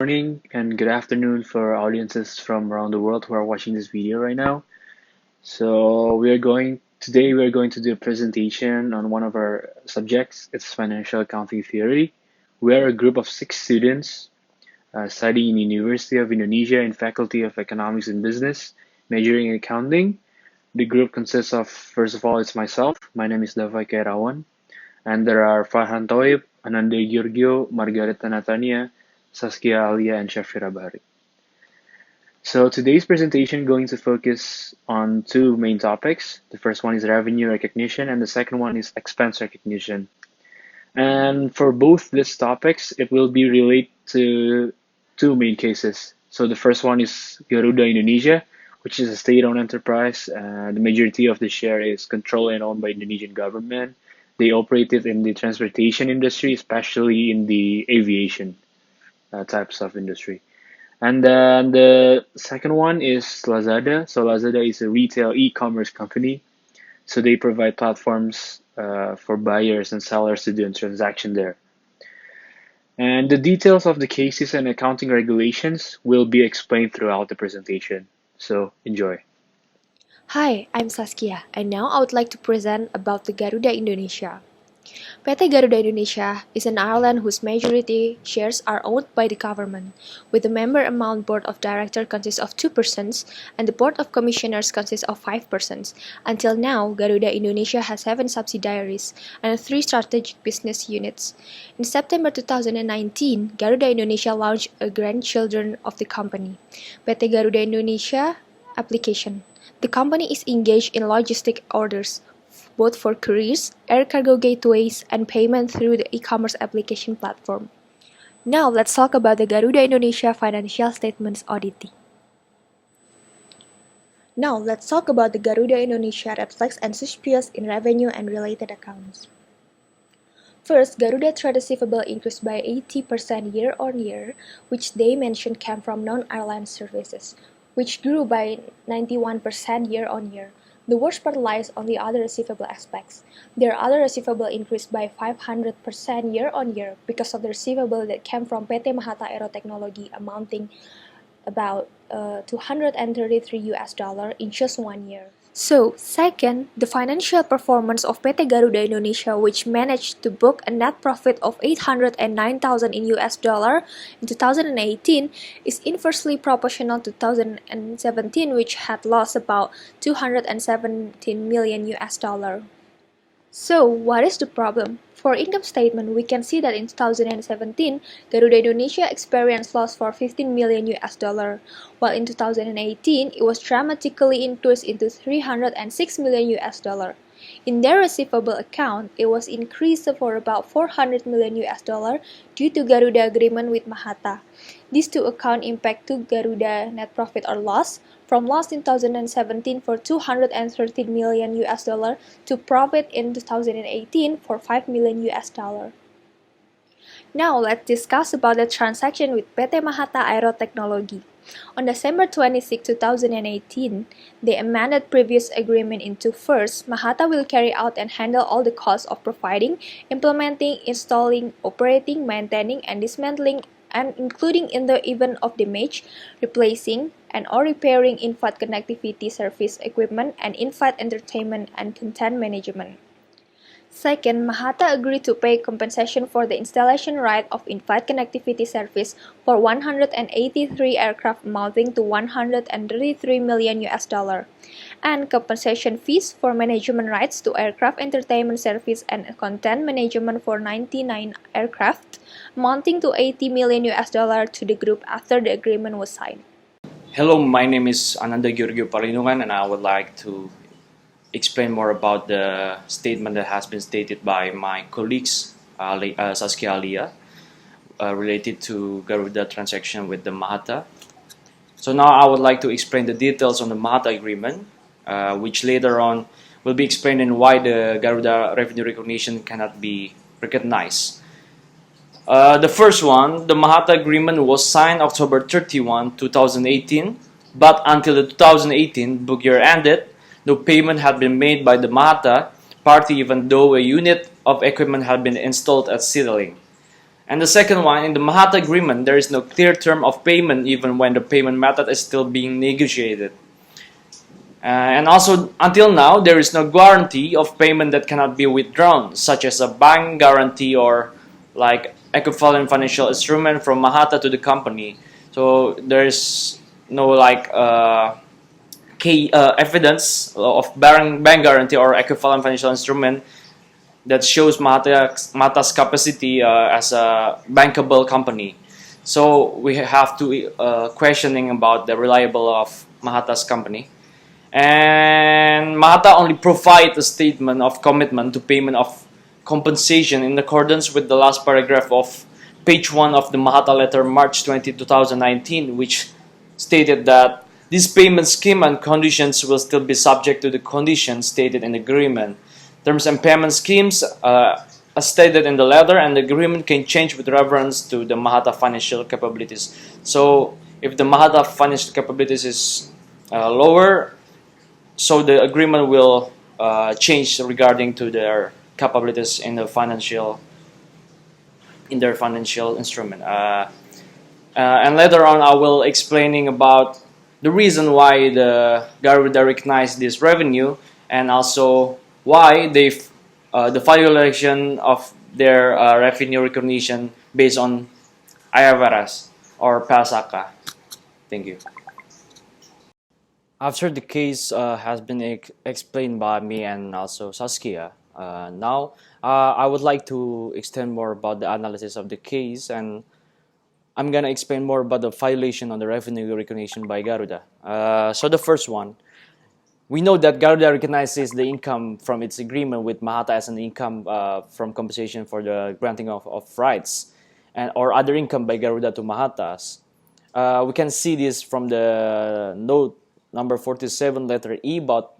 Morning and good afternoon for our audiences from around the world who are watching this video right now. Today we are going to do a presentation on one of our subjects. It's financial accounting theory. We are a group of 6 students studying in the University of Indonesia in Faculty of Economics and Business, majoring in accounting. The group consists of, first of all, it's myself. My name is Davai Kairawan. And there are Farhan Toib, Ananda Giorgio, Margareta Natania, Saskia Alia, and Shafira Bari. So today's presentation going to focus on two main topics. The first one is revenue recognition, and the second one is expense recognition. And for both these topics, it will be related to two main cases. So the first one is Garuda Indonesia, which is a state-owned enterprise. The majority of the share is controlled and owned by Indonesian government. They operated in the transportation industry, especially in the aviation types of industry. And then the second one is Lazada. So Lazada is a retail e-commerce company. So they provide platforms for buyers and sellers to do a transaction there. And the details of the cases and accounting regulations will be explained throughout the presentation. So enjoy. Hi, I'm Saskia, and now I would like to present about the Garuda Indonesia. PT Garuda Indonesia is an airline whose majority shares are owned by the government, with the member amount board of directors consists of 2% and the board of commissioners consists of 5%. Until now, Garuda Indonesia has 7 subsidiaries and 3 strategic business units. In September 2019, Garuda Indonesia launched a grandchildren of the company, PT Garuda Indonesia application. The company is engaged in logistic orders, both for couriers, air cargo gateways, and payment through the e-commerce application platform. Now let's talk about the Garuda Indonesia financial statements auditing. Now let's talk about the Garuda Indonesia red flags and suspicious in revenue and related accounts. First, Garuda trade receivable increased by 80% year-on-year, which they mentioned came from non-airline services, which grew by 91% year-on-year. The worst part lies on the other receivable aspects. Their other receivable increased by 500% year-on-year because of the receivable that came from PT Mahata Aerotechnology amounting about $233 in just 1 year. So, second, the financial performance of PT Garuda Indonesia, which managed to book a net profit of $809,000 in US dollar in 2018, is inversely proportional to 2017, which had lost about 217 million US dollar. So, what is the problem? For income statement, we can see that in 2017, Garuda Indonesia experienced loss for 15 million US dollar, while in 2018, it was dramatically increased into 306 million US dollar. In their receivable account, it was increased for about 400 million US dollar due to Garuda agreement with Mahata. These two accounts impact to Garuda net profit or loss, from loss in 2017 for 213 million US dollar to profit in 2018 for 5 million US dollar. Now let's discuss about the transaction with PT Mahata Aerotechnology. On December 26, 2018, they amended previous agreement into first, Mahata will carry out and handle all the costs of providing, implementing, installing, operating, maintaining, and dismantling, and including in the event of damage, replacing, and or repairing in-flight connectivity service equipment and in-flight entertainment and content management. Second, Mahata agreed to pay compensation for the installation right of in-flight connectivity service for 183 aircraft amounting to 133 million US dollar, and compensation fees for management rights to aircraft entertainment service and content management for 99 aircraft amounting to 80 million US dollar to the group after the agreement was signed. Hello, my name is Ananda Giorgio and I would like to explain more about the statement that has been stated by my colleagues, Saskia Alia, related to Garuda transaction with the Mahata. So now I would like to explain the details on the Mahata agreement, which later on will be explained in why the Garuda revenue recognition cannot be recognized. The first one, the Mahata agreement was signed October 31, 2018, but until the 2018 book year ended, no payment had been made by the Mahata party even though a unit of equipment had been installed at Citylink. And the second one, in the Mahata agreement, there is no clear term of payment even when the payment method is still being negotiated. And also, until now, there is no guarantee of payment that cannot be withdrawn, such as a bank guarantee or like equivalent financial instrument from Mahata to the company. So there is no like key evidence of bank guarantee or equivalent financial instrument that shows Mahata's capacity as a bankable company. So we have to questioning about the reliable of Mahata's company. And Mahata only provide a statement of commitment to payment of compensation in accordance with the last paragraph of page 1 of the Mahata letter March 20, 2019, which stated that this payment scheme and conditions will still be subject to the conditions stated in the agreement. Terms and payment schemes, as stated in the letter, and the agreement can change with reference to the Mahata financial capabilities. So if the Mahata financial capabilities is lower, so the agreement will change regarding to their capabilities in the financial in their financial instrument. And later on, I will explaining about the reason why the Garuda recognized this revenue, and also why they the valuation of their revenue recognition based on IFRS or PASAKA. Thank you. After the case has been explained by me and also Saskia, now I would like to extend more about the analysis of the case, and I'm gonna explain more about the violation on the revenue recognition by Garuda. So the first one, we know that Garuda recognizes the income from its agreement with Mahata as an income from compensation for the granting of rights and or other income by Garuda to Mahatas. We can see this from the note number 47, letter E, about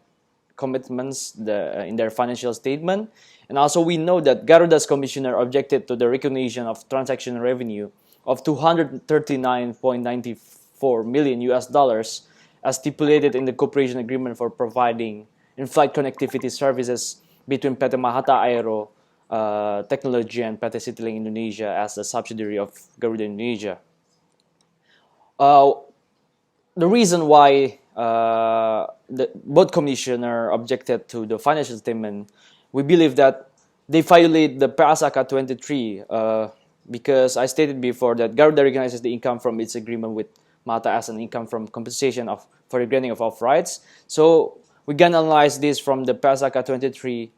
commitments in their financial statement. And also we know that Garuda's commissioner objected to the recognition of transaction revenue of 239.94 million US dollars as stipulated in the cooperation agreement for providing in-flight connectivity services between PT Mahata Aero Technology and PT Citylink Indonesia as a subsidiary of Garuda Indonesia. The reason why the both commissioner objected to the financial statement, we believe that they violate the PASAKA 23 because I stated before that Garuda recognizes the income from its agreement with Mata as an income from compensation for the granting of rights. So we can analyze this from the PASAKA 23,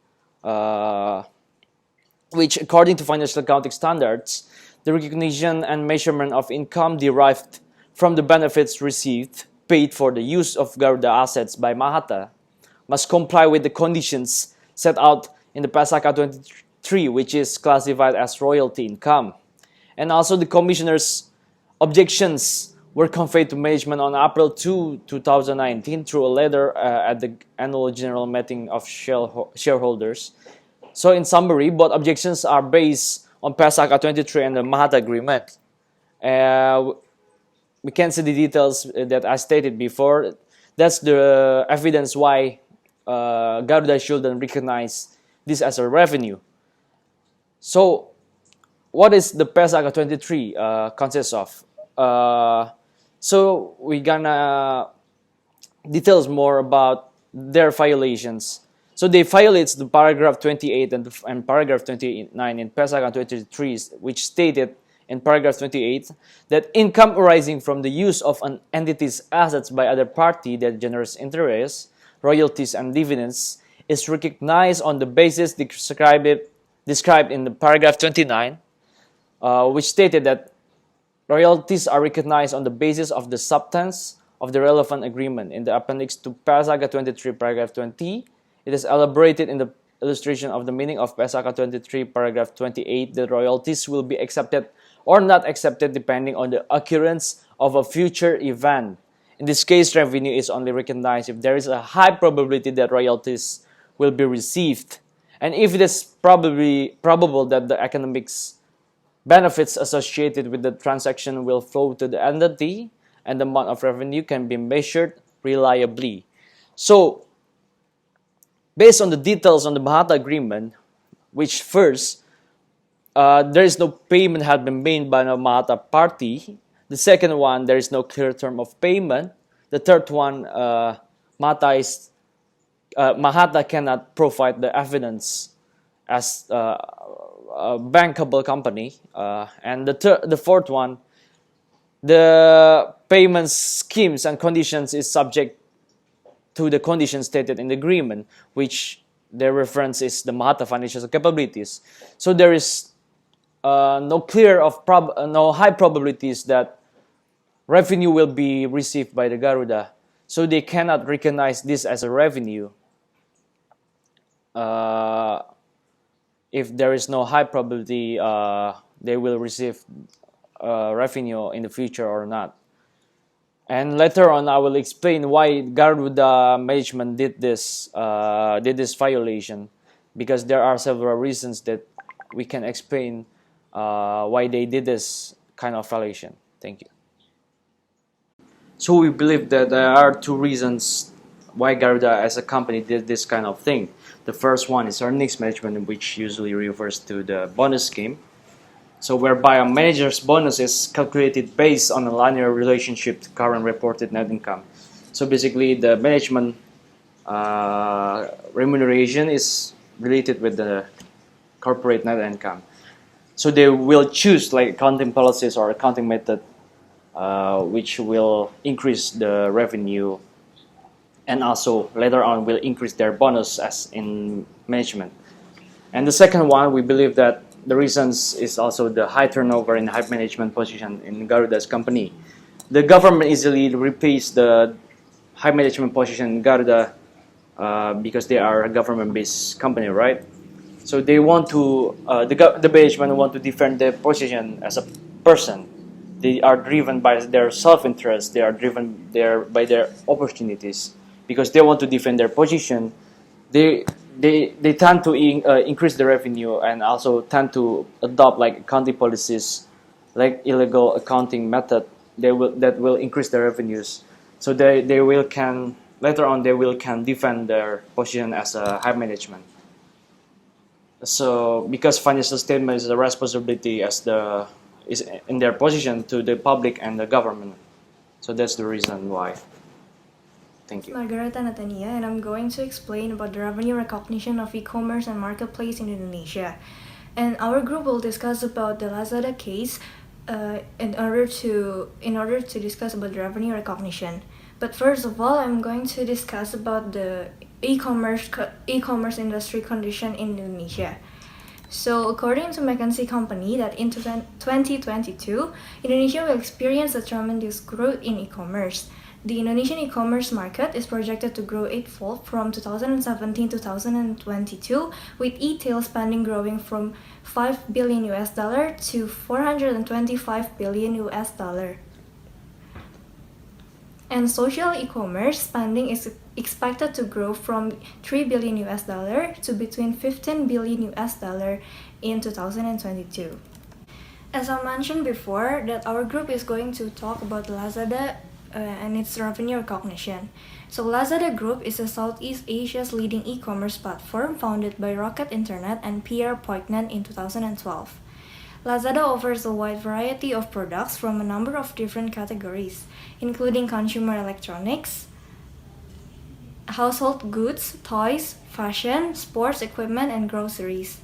which according to financial accounting standards, the recognition and measurement of income derived from the benefits received paid for the use of Garuda assets by Mahata must comply with the conditions set out in the PASAKA 23, which is classified as royalty income. And also the commissioner's objections were conveyed to management on April 2, 2019 through a letter at the annual general meeting of shareholders. So in summary, both objections are based on PASAKA 23 and the Mahata agreement. We can see the details that I stated before. That's the evidence why Garuda shouldn't recognize this as a revenue. So, what is the PASAKA 23 consists of? So we're gonna details more about their violations. So they violates the paragraph 28 and paragraph 29 in PASAKA 23, which stated in paragraph 28 that income arising from the use of an entity's assets by other party that generates interest, royalties, and dividends is recognized on the basis described in the paragraph 29, which stated that royalties are recognized on the basis of the substance of the relevant agreement. In the appendix to PASAKA 23, paragraph 20, it is elaborated in the illustration of the meaning of PASAKA 23, paragraph 28, that royalties will be accepted or not accepted depending on the occurrence of a future event. In this case, revenue is only recognized if there is a high probability that royalties will be received, and if it is probable that the economics benefits associated with the transaction will flow to the entity, and the amount of revenue can be measured reliably. So, based on the details on the Mahata agreement, which first there is no payment had been made by the Mahata party. The second one, there is no clear term of payment. The third one, Mahata cannot provide the evidence as a bankable company. And the fourth one, the payment schemes and conditions is subject to the conditions stated in the agreement, which their reference is the Mahata financial capabilities. So there is no high probabilities that revenue will be received by the Garuda. So they cannot recognize this as a revenue if there is no high probability they will receive revenue in the future or not. And later on, I will explain why Garuda management did this violation, because there are several reasons that we can explain why they did this kind of violation. Thank you. So we believe that there are two reasons why Garuda as a company did this kind of thing. The first one is earnings management, which usually refers to the bonus scheme. So whereby a manager's bonus is calculated based on a linear relationship to current reported net income. So basically the management remuneration is related with the corporate net income. So they will choose like accounting policies or accounting method which will increase the revenue and also later on will increase their bonus as in management. And the second one, we believe that the reasons is also the high turnover in high management position in Garuda's company. The government easily replace the high management position in Garuda because they are a government-based company, right? So they want to the management want to defend their position as a person. They are driven by their self-interest. They are driven by their opportunities because they want to defend their position. They tend to increase the revenue and also tend to adopt like accounting policies, like illegal accounting method. That will increase their revenues. So they will can later on they will can defend their position as a high management. So because financial statement is a responsibility is in their position to the public and the government. So that's the reason why. Thank you. Margareta Natania, and I'm going to explain about the revenue recognition of e-commerce and marketplace in Indonesia. And our group will discuss about the Lazada case in order to discuss about the revenue recognition. But first of all, I'm going to discuss about the e-commerce industry condition in Indonesia. So according to McKinsey Company, that in 2022, Indonesia will experience a tremendous growth in e-commerce. The Indonesian e-commerce market is projected to grow eightfold from 2017 to 2022, with e-tail spending growing from $5 billion to $425 billion. And social e-commerce spending is expected to grow from $3 billion to between $15 billion in 2022. As I mentioned before, that our group is going to talk about Lazada and its revenue recognition. So Lazada Group is a Southeast Asia's leading e-commerce platform founded by Rocket Internet and Pierre Poignan in 2012. Lazada offers a wide variety of products from a number of different categories, including consumer electronics, household goods, toys, fashion, sports equipment, and groceries.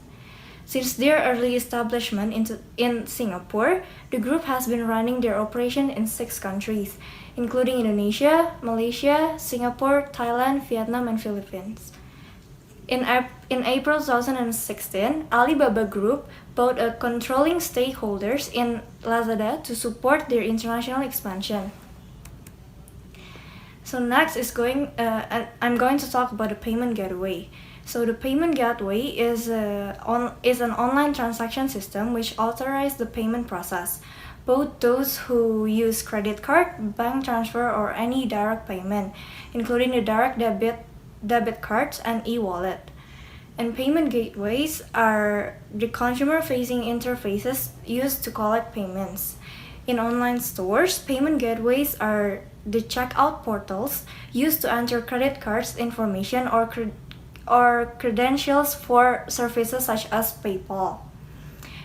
Since their early establishment in Singapore, the group has been running their operation in 6 countries, including Indonesia, Malaysia, Singapore, Thailand, Vietnam, and Philippines. In April 2016, Alibaba Group bought a controlling stakeholders in Lazada to support their international expansion. So next I'm going to talk about the payment gateway. So the payment gateway is an online transaction system which authorizes the payment process, both those who use credit card, bank transfer, or any direct payment, including the direct debit cards and e-wallet. And payment gateways are the consumer-facing interfaces used to collect payments. In online stores, payment gateways are the checkout portals used to enter credit cards information or credentials for services such as PayPal.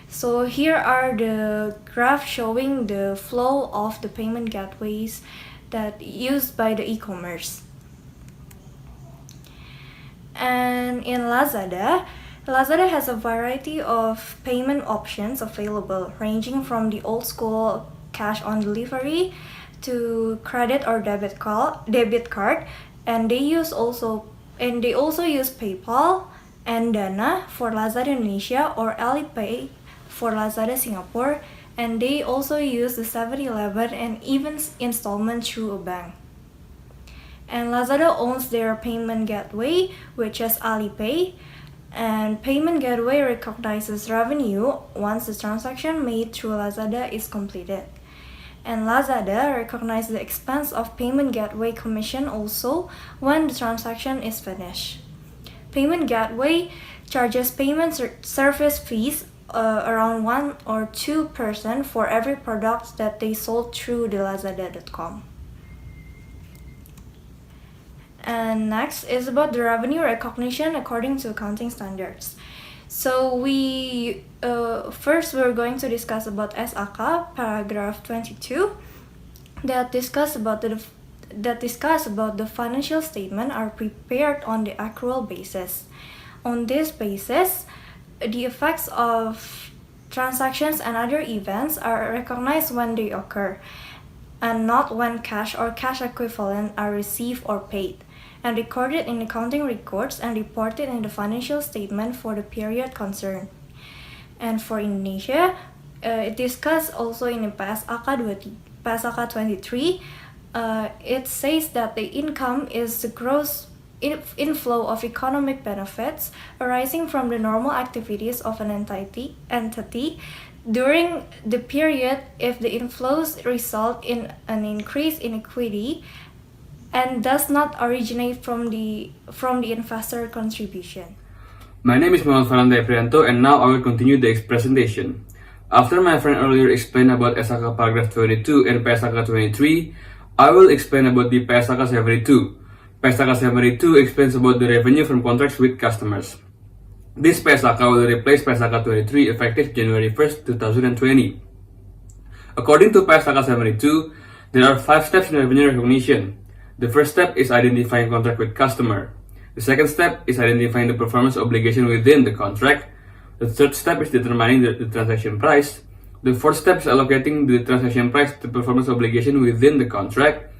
So here are the graphs showing the flow of the payment gateways that used by the e-commerce. And in Lazada, Lazada has a variety of payment options available, ranging from the old school cash on delivery to credit or debit card, and they also use PayPal and Dana for Lazada Indonesia or Alipay for Lazada Singapore, and they also use the 7-Eleven and even installment through a bank. And Lazada owns their payment gateway, which is Alipay. And payment gateway recognizes revenue once the transaction made through Lazada is completed. And Lazada recognizes the expense of payment gateway commission also when the transaction is finished. Payment gateway charges payment service fees around 1 or 2% for every product that they sold through the lazada.com. And next is about the revenue recognition according to accounting standards. So we're going to discuss about SAK paragraph 22 that discuss about the financial statement are prepared on the accrual basis. On this basis, the effects of transactions and other events are recognized when they occur, and not when cash or cash equivalent are received or paid, and recorded in accounting records and reported in the financial statement for the period concerned. And for Indonesia, it discussed also in the PSAK 23, it says that the income is the gross inflow of economic benefits arising from the normal activities of an entity during the period if the inflows result in an increase in equity and does not originate from the investor contribution. My name is Muhammad Faranda Eprianto, and now I will continue the presentation. After my friend earlier explained about SAK paragraph 22 and PSAK 23, I will explain about the PSAK 72. PSAK 72 explains about the revenue from contracts with customers. This PSAK will replace PSAK 23 effective January 1st, 2020. According to PSAK 72, there are 5 steps in revenue recognition. The first step is identifying contract with customer. The second step is identifying the performance obligation within the contract. The third step is determining the transaction price. The fourth step is allocating the transaction price to performance obligation within the contract.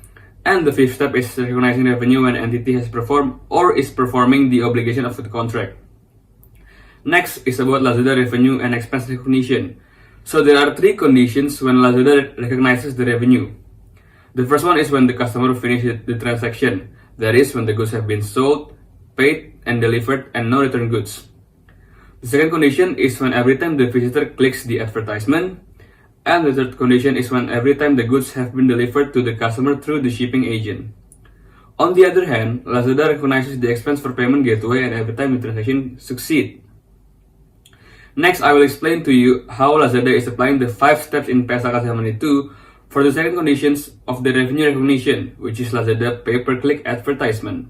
And the fifth step is recognizing revenue when entity has performed or is performing the obligation of the contract. Next is about Lazada revenue and expense recognition. So there are 3 conditions when Lazada recognizes the revenue. The first one is when the customer finishes the transaction, that is, when the goods have been sold, paid, and delivered, and no return goods. The second condition is when every time the visitor clicks the advertisement, and the third condition is when every time the goods have been delivered to the customer through the shipping agent. On the other hand, Lazada recognizes the expense for payment gateway and every time the transaction succeeds. Next, I will explain to you how Lazada is applying the 5 steps in PSAK 72 for the second conditions of the revenue recognition, which is Lazada pay-per-click advertisement.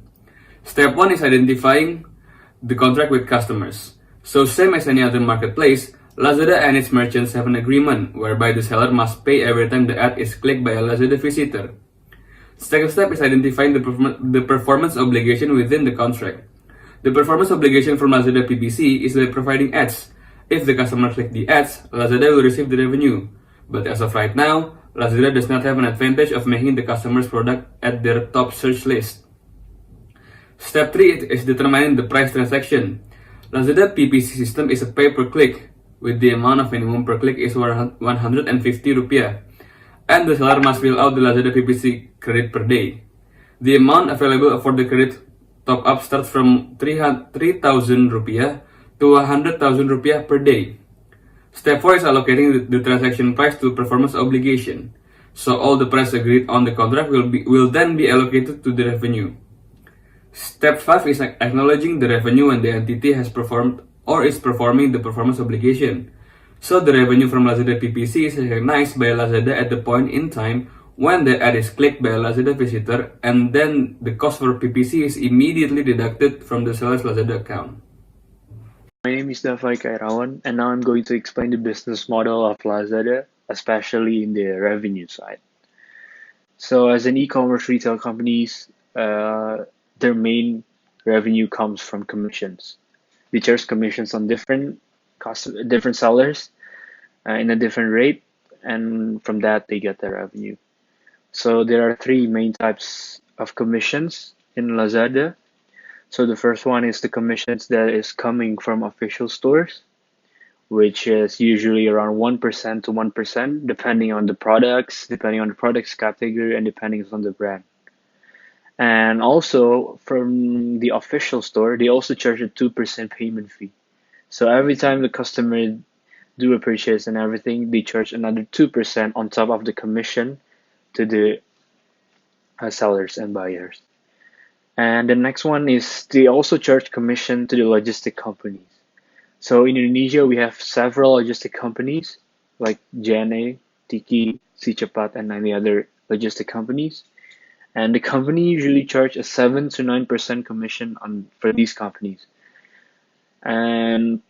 Step 1 is identifying the contract with customers. So same as any other marketplace, Lazada and its merchants have an agreement whereby the seller must pay every time the ad is clicked by a Lazada visitor. The second step is identifying the performance obligation within the contract. The performance obligation from Lazada PPC is by providing ads. If the customer clicks the ads, Lazada will receive the revenue. But as of right now, Lazada does not have an advantage of making the customer's product at their top search list. Step 3 is determining the price transaction. Lazada PPC system is a pay-per-click, with the amount of minimum per click is 150 rupiah, and the seller must fill out the Lazada PPC credit per day. The amount available for the credit top-up starts from 3,000 rupiah to 100,000 rupiah per day. Step 4 is allocating the transaction price to performance obligation. So all the price agreed on the contract will then be allocated to the revenue. Step 5 is acknowledging the revenue when the entity has performed or is performing the performance obligation. So the revenue from Lazada PPC is recognized by Lazada at the point in time when the ad is clicked by a Lazada visitor, and then the cost for PPC is immediately deducted from the seller's Lazada account. My name is Dafai Kairawan, and now I'm going to explain the business model of Lazada, especially in the revenue side. So, as an e-commerce retail companies, their main revenue comes from commissions. They charge commissions on different sellers in a different rate, and from that they get their revenue. So there are three main types of commissions in Lazada. So the first one is the commissions that is coming from official stores, which is usually around 1% to 1%, depending on the products category, and depending on the brand. And also from the official store, they also charge a 2% payment fee. So every time the customer do a purchase and everything, they charge another 2% on top of the commission to the sellers and buyers. And the next one is they also charge commission to the logistic companies. So in Indonesia, we have several logistic companies like JNA, Tiki, Cepat, and many other logistic companies. And the company usually charge a 7 to 9% commission for these companies. And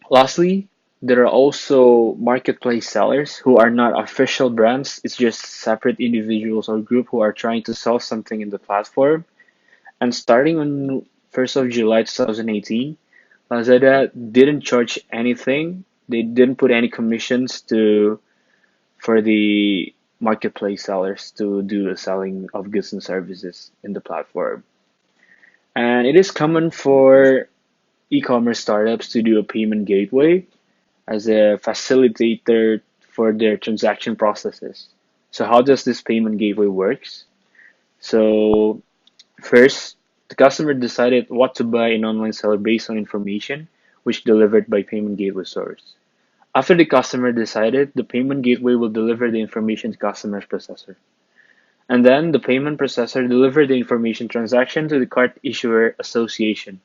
lastly, there are also marketplace sellers who are not official brands. It's just separate individuals or group who are trying to sell something in the platform. And starting on 1st of July 2018, Lazada didn't charge anything. They didn't put any commissions for the marketplace sellers to do the selling of goods and services in the platform. And it is common for e-commerce startups to do a payment gateway as a facilitator for their transaction processes. So how does this payment gateway works? So first, the customer decided what to buy in online seller based on information which delivered by payment gateway source. After the customer decided, the payment gateway will deliver the information to customer's processor. And then the payment processor deliver the information transaction to the card issuer association,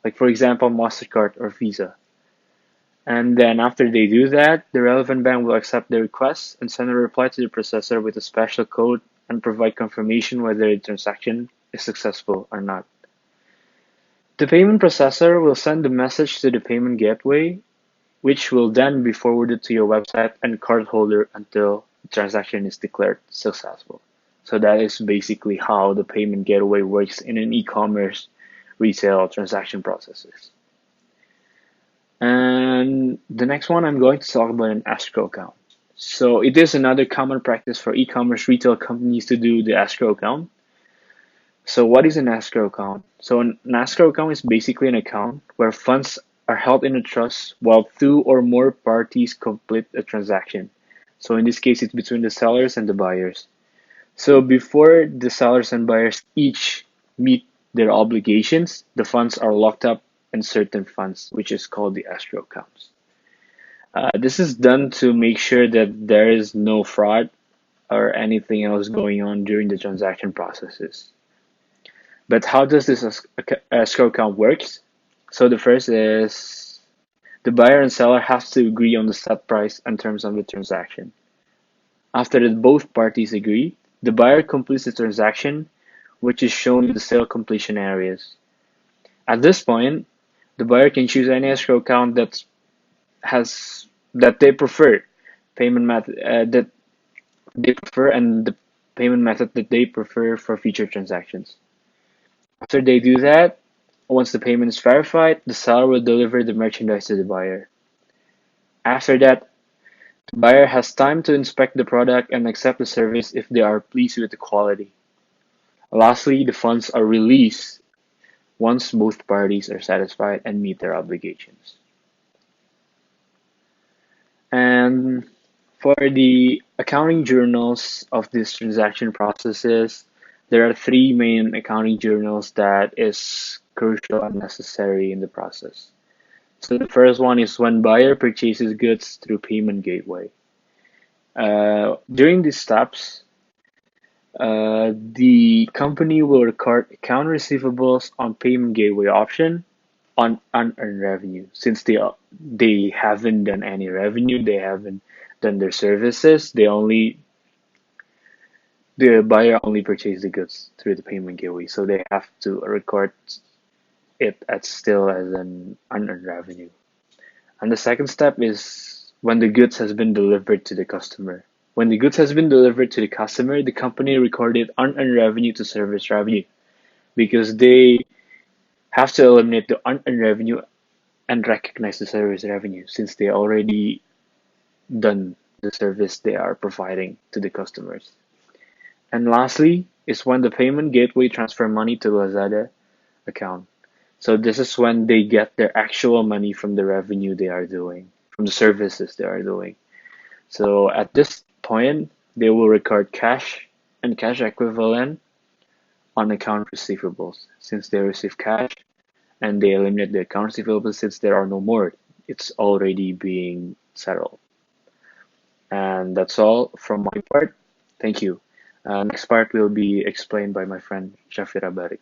like for example MasterCard or Visa. And then after they do that, the relevant bank will accept the request and send a reply to the processor with a special code and provide confirmation whether the transaction is successful or not. The payment processor will send the message to the payment gateway, which will then be forwarded to your website and cardholder until the transaction is declared successful. So that is basically how the payment gateway works in an e-commerce retail transaction processes. And the next one, I'm going to talk about an escrow account. So it is another common practice for e-commerce retail companies to do the escrow account. So what is an escrow account? So an escrow account is basically an account where funds are held in a trust while two or more parties complete a transaction. So in this case, it's between the sellers and the buyers. So before the sellers and buyers each meet their obligations, the funds are locked up in certain funds, which is called the escrow accounts. This is done to make sure that there is no fraud or anything else going on during the transaction processes. But how does this escrow account works? So the first is the buyer and seller have to agree on the set price and terms of the transaction. After that both parties agree, the buyer completes the transaction, which is shown in the sale completion areas. At this point, the buyer can choose any escrow account that they prefer, payment method that they prefer, and the payment method that they prefer for future transactions. After they do that, once the payment is verified, the seller will deliver the merchandise to the buyer. After that, the buyer has time to inspect the product and accept the service if they are pleased with the quality. Lastly, the funds are released once both parties are satisfied and meet their obligations. And for the accounting journals of these transaction processes, there are three main accounting journals that is crucial and necessary in the process. So the first one is when buyer purchases goods through payment gateway. During these steps, the company will record account receivables on payment gateway option on unearned revenue. Since they haven't done any revenue, they haven't done their services, the buyer only purchased the goods through the payment gateway, so they have to record it as still as an unearned revenue. And the second step is when the goods has been delivered to the customer. When the goods has been delivered to the customer, the company recorded unearned revenue to service revenue because they have to eliminate the unearned revenue and recognize the service revenue since they already done the service they are providing to the customers. And lastly is when the payment gateway transfer money to Lazada account. So this is when they get their actual money from the revenue they are doing, from the services they are doing. So at this point, they will record cash and cash equivalent on account receivables since they receive cash and they eliminate the account receivable since there are no more. It's already being settled. And that's all from my part. Thank you. Next part will be explained by my friend Shafira Barik.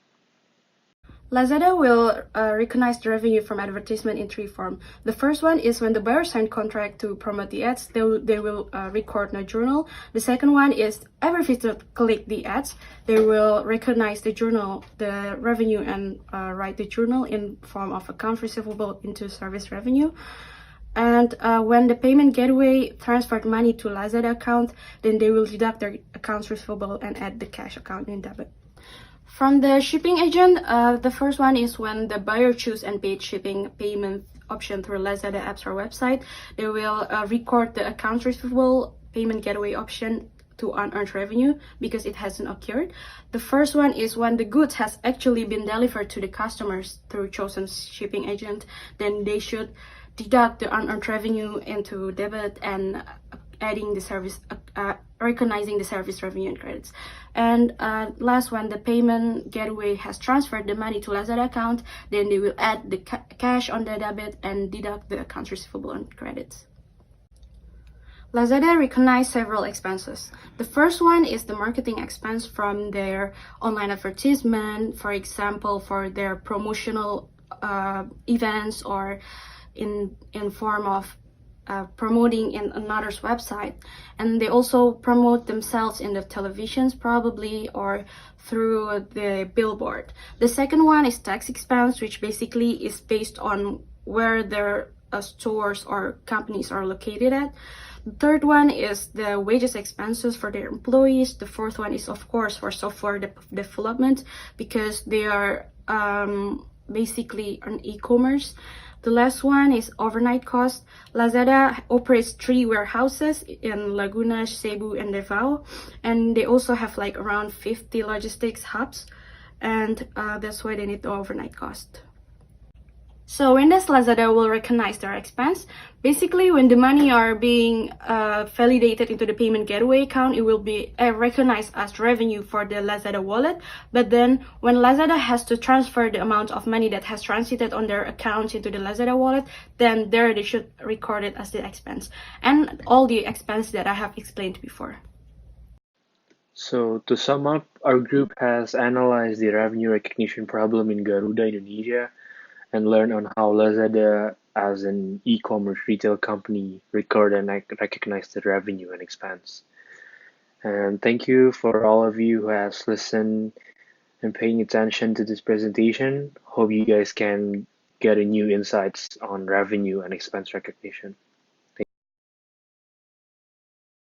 Lazada will recognize the revenue from advertisement in three forms. The first one is when the buyer signed contract to promote the ads, they will record the journal. The second one is every visitor click the ads, they will recognize the journal, the revenue, and write the journal in form of accounts receivable into service revenue. And when the payment gateway transferred money to Lazada account, then they will deduct their accounts receivable and add the cash account in debit. From the shipping agent, the first one is when the buyer choose and paid shipping payment option through Lazada apps or website, they will record the accounts receivable payment gateway option to unearned revenue because it hasn't occurred. The first one is when the goods has actually been delivered to the customers through chosen shipping agent, then they should deduct the unearned revenue into debit and adding the service, recognizing the service revenue and credits. And last, when the payment gateway has transferred the money to Lazada account, then they will add the cash on the debit and deduct the accounts receivable and credits. Lazada recognized several expenses. The first one is the marketing expense from their online advertisement, for example, for their promotional events or in form of promoting in another's website. And they also promote themselves in the televisions probably or through the billboard. The second one is tax expense, which basically is based on where their stores or companies are located at. The third one is the wages expenses for their employees. The fourth one is, of course, for software development because they are basically an e-commerce. The last one is overnight cost. Lazada operates 3 warehouses in Laguna, Cebu, and Davao, and they also have like around 50 logistics hubs, and that's why they need the overnight cost. So when does Lazada will recognize their expense? Basically, when the money are being validated into the payment gateway account, it will be recognized as revenue for the Lazada wallet. But then when Lazada has to transfer the amount of money that has transited on their account into the Lazada wallet, then there they should record it as the expense. And all the expense that I have explained before. So to sum up, our group has analyzed the revenue recognition problem in Garuda Indonesia and learn on how Lazada as an e-commerce retail company record and recognize the revenue and expense. And thank you for all of you who has listened and paying attention to this presentation. Hope you guys can get a new insights on revenue and expense recognition.